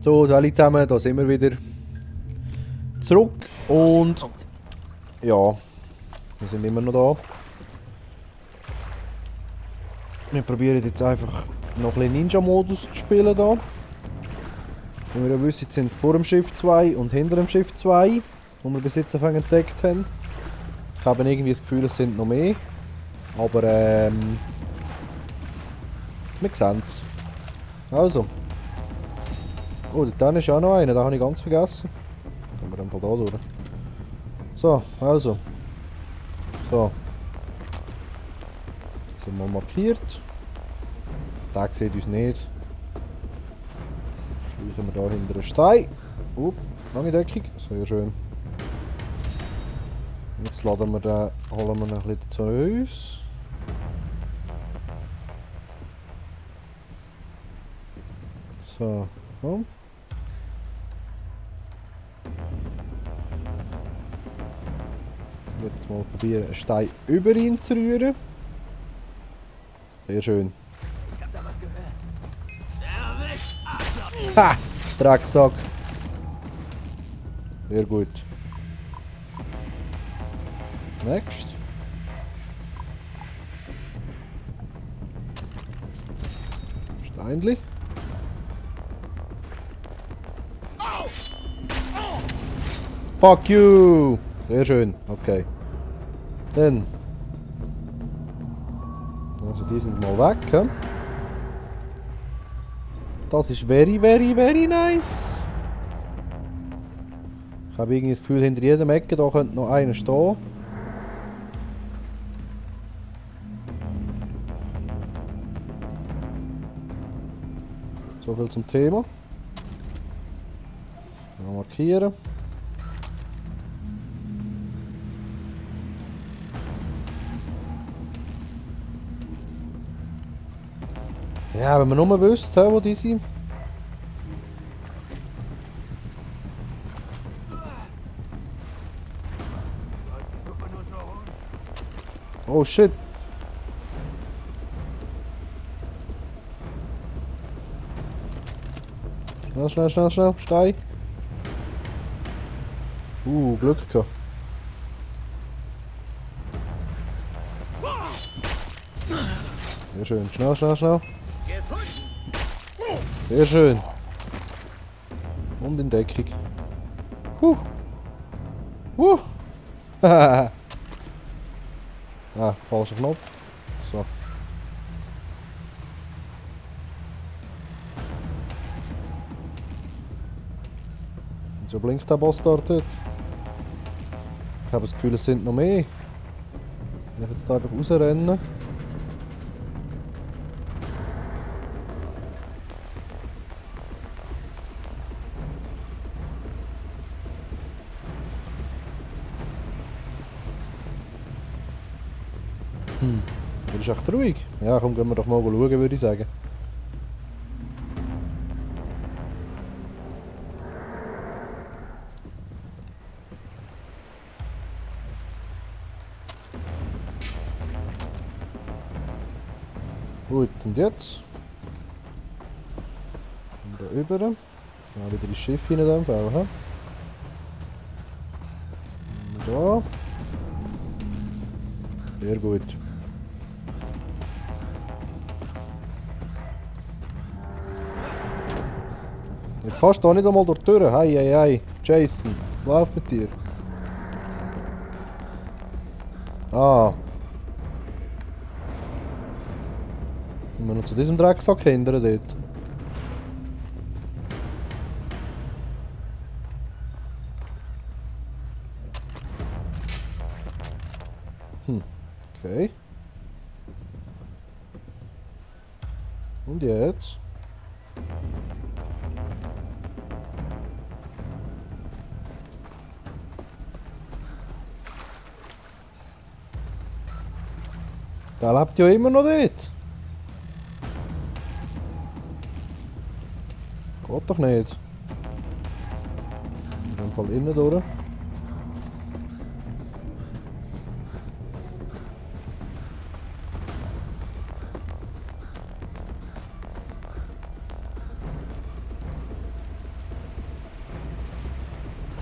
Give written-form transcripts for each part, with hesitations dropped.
So, alle zusammen, da sind wir wieder zurück und ja, wir sind immer noch da. Wir probieren jetzt einfach noch ein bisschen Ninja-Modus zu spielen da. Wie wir ja wissen, sind vor dem Schiff 2 und hinter dem Schiff 2, wo wir bis jetzt entdeckt haben. Ich habe irgendwie das Gefühl, es sind noch mehr, aber wir sehen es. Also. Oh, da ist auch noch einer, den habe ich ganz vergessen. Kommen wir einfach da durch. So, also. So. Sind wir markiert. Der sieht uns nicht. Schleichen wir da hinter den Stein. Lange Deckung. Sehr schön. Jetzt laden wir den, holen wir ihn ein bisschen zu uns. So. Oh. Jetzt mal probieren, einen Stein über ihn zu rühren. Sehr schön. Ha! Drecksack. Sehr gut. Next. Steinli. Fuck you! Sehr schön, okay. Dann. Also die sind mal weg. He? Das ist very, very, very nice. Ich habe irgendwie das Gefühl, hinter jedem Ecke da könnte noch einer stehen. So viel zum Thema. Mal markieren. Ja, wenn man nur wüsste, wo die sind. Oh shit. Schnell, schnell, schnell, schnell. Stein. Glück gehabt. Sehr schön. Schnell, schnell, schnell. Sehr schön. Und in Deckung. Ah, falscher Knopf. So. Und so blinkt der Bastard dort. Ich habe das Gefühl, es sind noch mehr. Wenn ich jetzt einfach rausrenne. Das ist echt ruhig. Ja, komm, gehen wir doch mal schauen, würde ich sagen. Gut, und jetzt? Und da rüber. Ja, wieder ins Schiff hinein in dem Fall. He? Da. Sehr gut. Jetzt kannst du da nicht einmal durch die Tür. Hei, hei, hei. Jason, lauf mit dir. Ah. Wenn wir noch zu diesem Drecksack hindern dort. Okay. Und jetzt? Der lebt ja immer noch dort. Geht doch nicht. In dem Fall innen durch.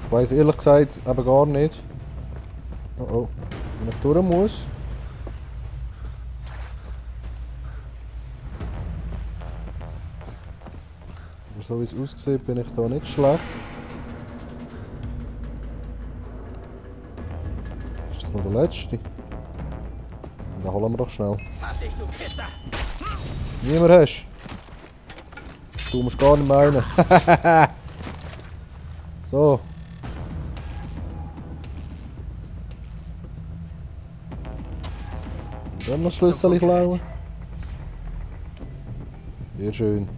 Ich weiss ehrlich gesagt eben gar nicht. Oh oh, wenn ich durch muss. Aber so wie es aussieht, bin ich da nicht schlecht. Ist das noch der letzte? Den holen wir doch schnell. Niemand hast. Du musst gar nicht meinen. So. Dann noch Schlüssel klauen. Sehr schön.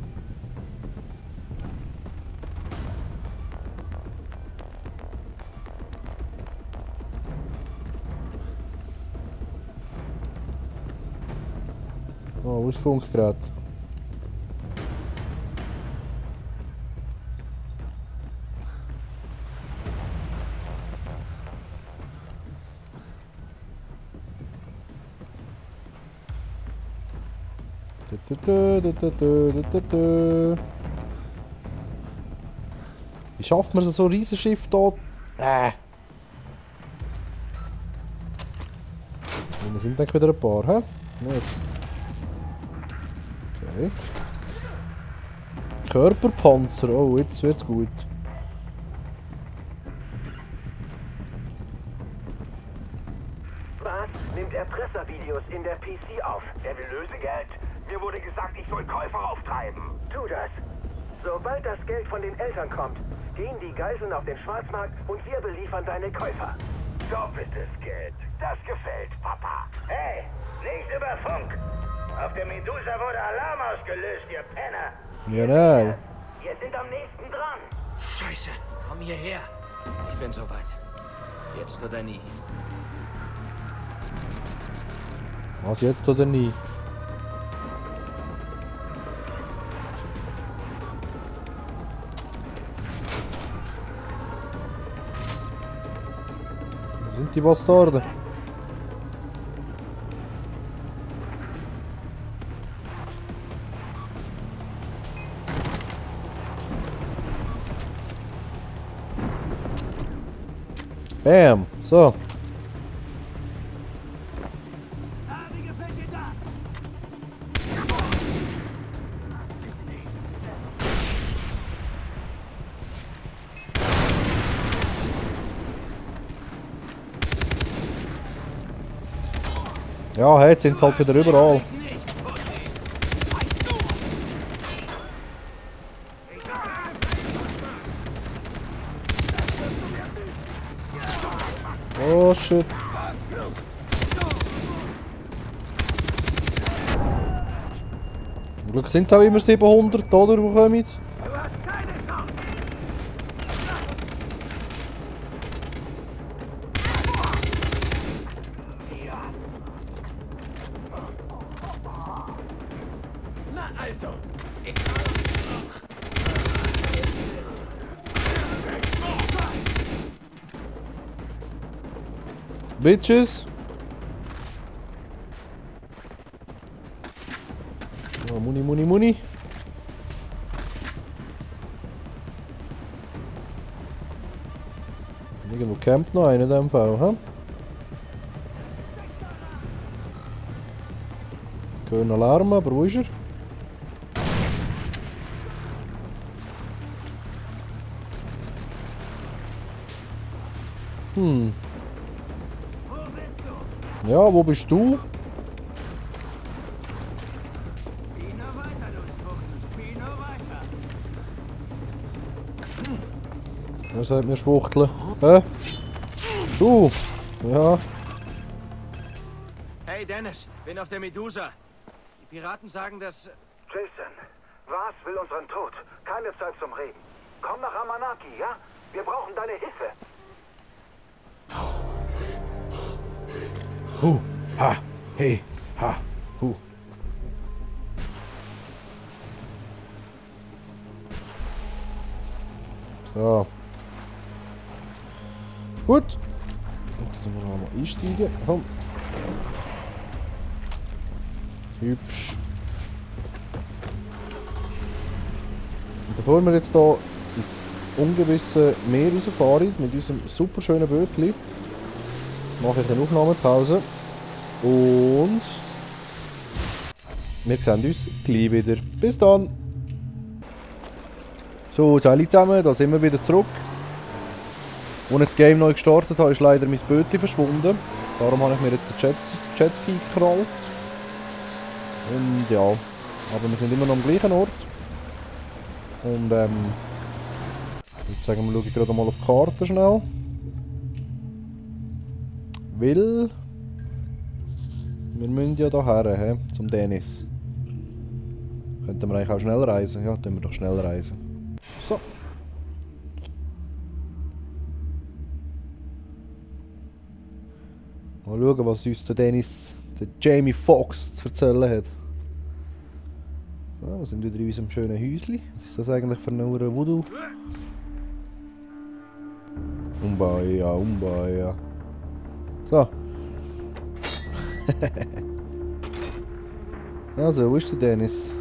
Oh, wo ist das Funkgerät? Wie schafft man so ein Riesenschiff da? Wir sind dann wieder ein paar, hä? Nicht. Okay. Körperpanzer, oh, jetzt wird's gut. Was? Nimmt Erpresservideos in der PC auf? Er will Lösegeld. Mir wurde gesagt, ich soll Käufer auftreiben. Tu das. Sobald das Geld von den Eltern kommt, gehen die Geiseln auf den Schwarzmarkt und wir beliefern deine Käufer. Doppeltes Geld. Das gefällt, Papa. Hey, nicht über Funk. Auf der Medusa wurde Alarm ausgelöst, ihr Penner. Ja, nein. Wir sind am nächsten dran. Scheiße, komm hierher. Ich bin soweit. Jetzt oder nie. Was jetzt oder nie? Wo sind die Bastarde? Bam! So. Ja, jetzt sind sie halt wieder überall. Oh shit. Zum Glück sind es auch immer 700, oder? Die kommen. Bitches. Oh, Muni, Muni, Muni. Irgendwo campt noch einer in dem Fall, hä? Können Alarm, aber wo ist er? Ja, wo bist du? Er sagt mir Schwuchteln. Hä? Du? Ja. Hey Dennis, bin auf der Medusa. Die Piraten sagen, dass... Jason, was will unseren Tod? Keine Zeit zum Reden. Komm nach Amanaki, ja? Wir brauchen deine Hilfe. Hu, ha, hey, ha, hu. So. Gut. Jetzt müssen wir noch mal einsteigen. Komm. Hübsch. Und bevor wir jetzt hier ins ungewissen Meer rausfahren mit unserem super schönen Bötchen. Mache ich eine Aufnahmepause. Und wir sehen uns gleich wieder. Bis dann! So, hallo zusammen, da sind wir wieder zurück. Als ich das Game neu gestartet habe, ist leider mein Bötchen verschwunden. Darum habe ich mir jetzt den Jetski gekrallt. Und ja, aber wir sind immer noch am gleichen Ort. Und ich würde sagen, wir schauen gerade mal auf die Karte schnell. Weil wir müssen ja hierher, zum Dennis. Könnten wir eigentlich auch schnell reisen? Ja, können wir doch schnell reisen. So. Mal schauen, was uns der Dennis, der Jamie Foxx, zu erzählen hat. So, wir sind wieder in unserem schönen Häuschen. Was ist das eigentlich für ein Voodoo? Umbaya, Umbaya. So. Also, wo ist der Dennis?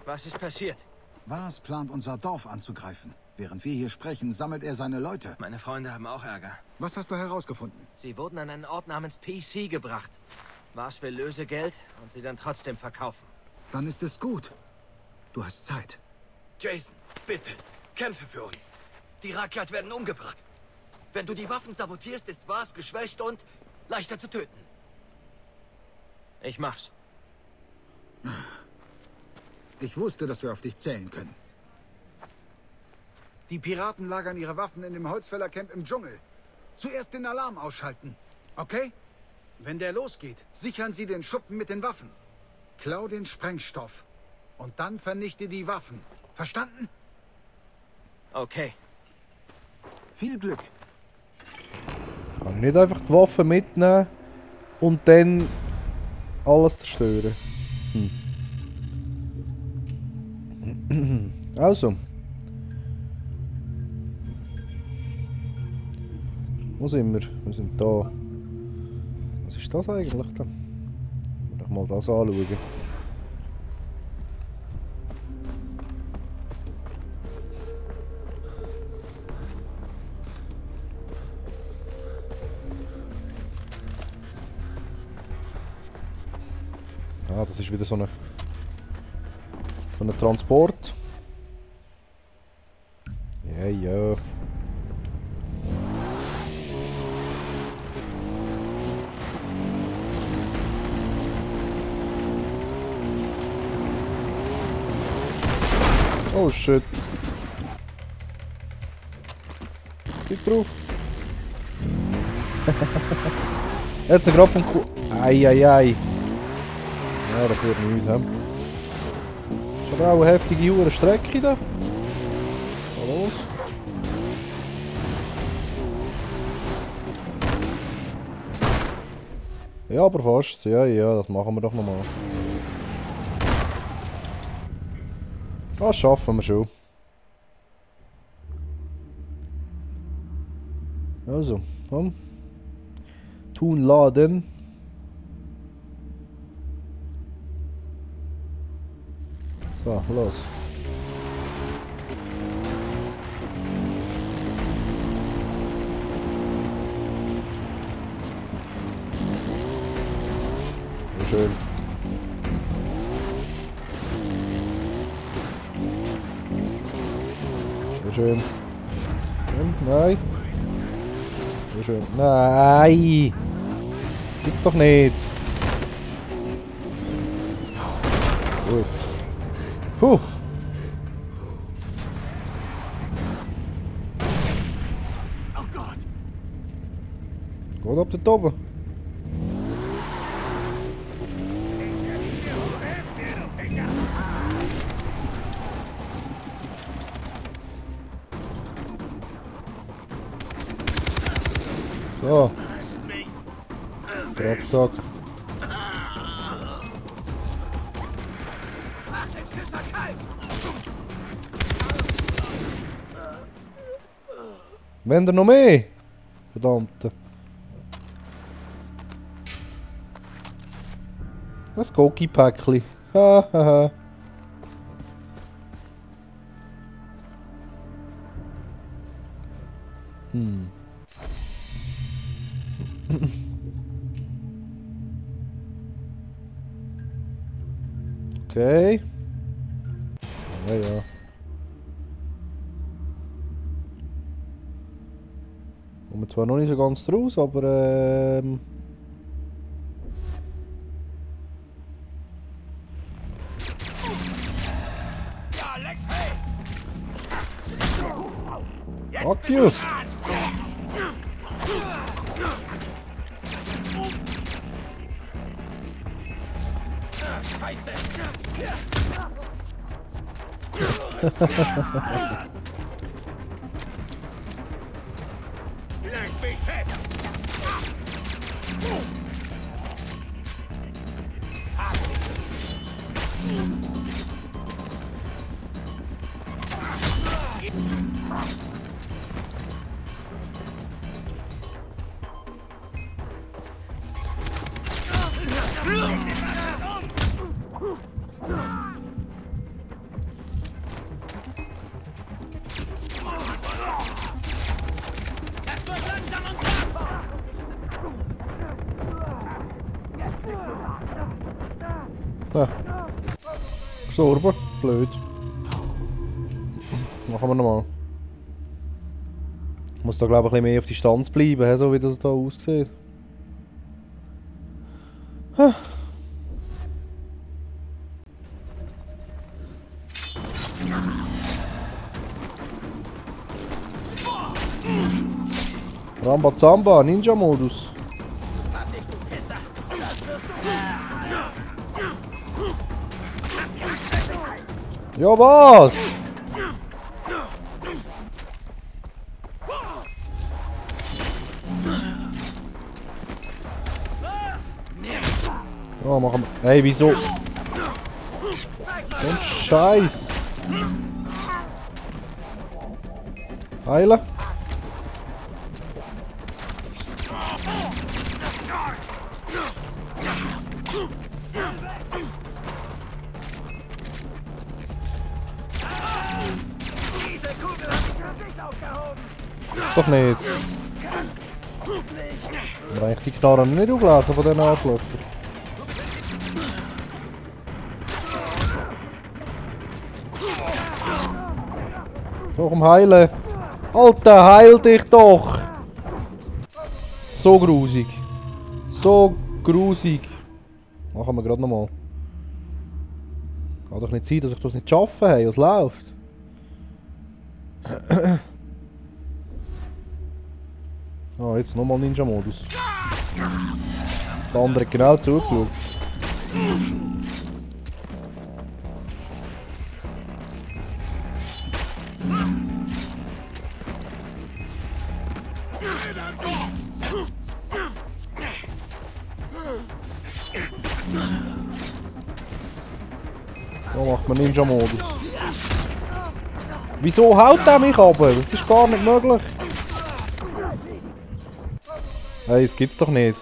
Was ist passiert? Vars plant, unser Dorf anzugreifen. Während wir hier sprechen, sammelt er seine Leute. Meine Freunde haben auch Ärger. Was hast du herausgefunden? Sie wurden an einen Ort namens PC gebracht. Vars will Lösegeld und sie dann trotzdem verkaufen. Dann ist es gut. Du hast Zeit. Jason, bitte, kämpfe für uns. Die Rakyat werden umgebracht. Wenn du die Waffen sabotierst, ist Vars geschwächt und leichter zu töten. Ich mach's. Ich wusste, dass wir auf dich zählen können. Die Piraten lagern ihre Waffen in dem Holzfällercamp im Dschungel. Zuerst den Alarm ausschalten, okay? Wenn der losgeht, sichern Sie den Schuppen mit den Waffen. Klau den Sprengstoff. Und dann vernichte die Waffen. Verstanden? Okay. Viel Glück. Kann ich nicht einfach die Waffen mitnehmen und dann alles zerstören? Also. Wo sind wir? Wir sind da. Was ist das eigentlich da? Doch mal das anschauen. Ah, das ist wieder so ein Transport. Ja, ja. Oh shit. Gib drauf. Jetzt gerade vom Kuh. Eieiei. Ja, das wird nichts haben. Ist aber auch eine heftige hohe Strecke da. Los. Ja, aber fast. Ja, ja, das machen wir doch nochmal. Das schaffen wir schon. Also, komm. Tun, laden. So, los. Schön. Sehr schön. Und, nein. Sehr schön. Nein! Gibt's doch nicht. Gut. Puh. Oh Gott. Geht ab da oben. So. Drecksack. Wenn der noch mehr? Verdammte. Das Goki-Päckchen. Hahaha. Okay. Ja, ja. Kommen zwar noch nicht so ganz draus, aber fuck you! Ja. Gestorben. Blöd. Machen wir nochmal. Ich muss da glaube ich ein bisschen mehr auf Distanz bleiben, so wie das da aussieht. Rambazamba, Ninja-Modus. Ja, was? Ja, machen wir. Hey, wieso? So ein Scheiß. Heilen. Ist doch nicht. Aber eigentlich die Knarren nicht auflesen von diesen Arschlöchern. So, komm heilen. Alter, heil dich doch! So grusig. So grusig. Machen wir gerade nochmal. Kann doch nicht sein, dass ich das nicht schaffe, hey, was läuft? Ah, jetzt nochmal Ninja-Modus. Der andere hat genau zugeschaut. Da macht man Ninja-Modus. Wieso haut der mich runter? Das ist gar nicht möglich. Hey, das gibt's doch nicht.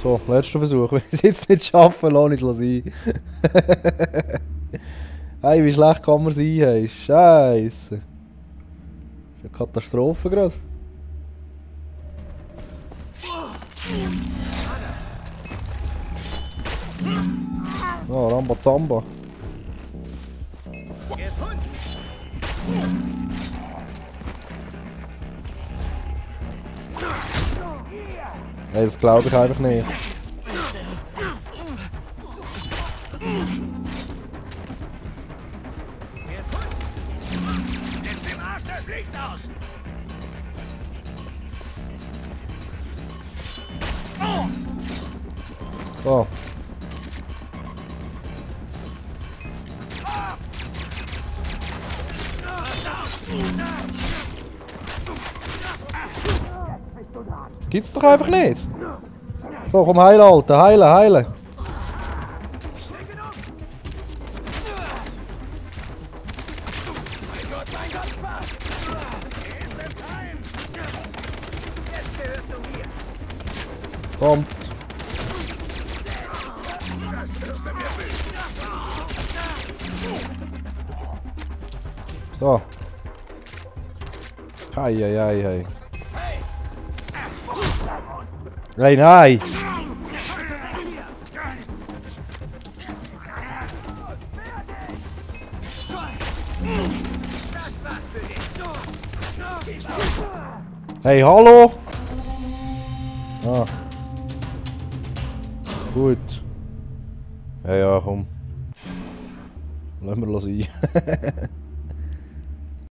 So, letzter Versuch. Wenn ich es jetzt nicht schaffe, lasse ich es sein. Hey, wie schlecht kann man sein? Hey, Scheiße. Das ist eine Katastrophe gerade. Oh, Rambazamba. Hey, das glaube ich einfach nicht. So. Das gibt's doch einfach nicht. So, komm, heilen, Alter, heilen, heilen. Kommt. So. Hei, hei, hei, hei. Hey, nein! Hey, hallo! Ah. Gut. Ja, ja, komm. Lassen wir sein.